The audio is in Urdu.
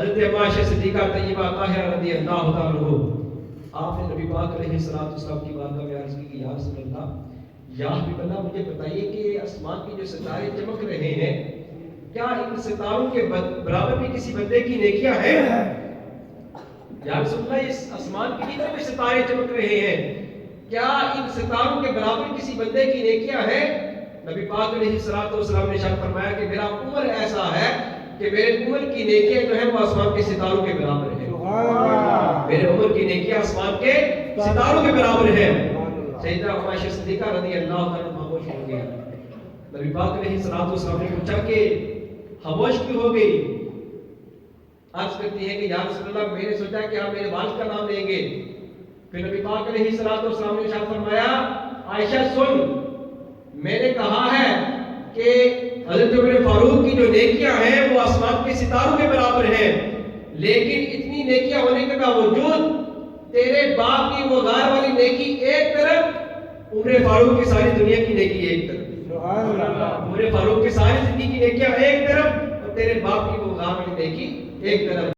حضرت عائشہ صدیقہ طیبہ طاہرہ رضی اللہ تعالیٰ عنہ، آپ نے نبی پاک علیہ السلام کی بارگاہ میں عرض کی کہ یا رسول اللہ، یا حبیب اللہ، مجھے بتائیے کہ آسمان کی جو ستارے چمک رہے ہیں، کیا ان ستاروں کے برابر بھی کسی بندے کی نیکیاں ہیں؟ یا رسول اللہ، اس آسمان کے جتنے بھی ستارے چمک رہے ہیں، کیا ان ستاروں کے برابر کسی بندے کی نیکیاں ہیں؟ نبی پاک علیہ السلام نے ارشاد فرمایا کہ میرا عمر ایسا ہے کہ میرے عمر کی نیکیاں جو ہیں وہ آسمان کے ستاروں کے برابر ہیں۔ میرے عمر کی نیکیاں آسمان کے ستاروں کے برابر ہیں۔ سیدہ عائشہ صدیقہ رضی اللہ عنہا خاموش ہو گئی۔ نبی پاک علیہ السلام نے پوچھا کہ خاموش کیوں ہو گئی؟ عرض کرتی ہے کہ یا رسول اللہ، میں نے سوچا کہ آپ میرے والد کا نام لیں گے۔ پھر نبی پاک علیہ السلام نے ارشاد فرمایا، عائشہ سن، میں نے کہا ہے کہ حضرت عمر فاروق کی جو نیکیاں ہیں وہ آسمان کے ستاروں کے برابر ہیں، لیکن اتنی نیکیاں ہونے کے باوجود تیرے باپ کی وہ غار والی نیکی ایک طرف، عمر فاروق کی ساری دنیا کی نیکی ایک طرف، عمر فاروق کی ساری زندگی کی نیکیاں ایک طرف، اور تیرے باپ کی وہ غار والی نیکی ایک طرف۔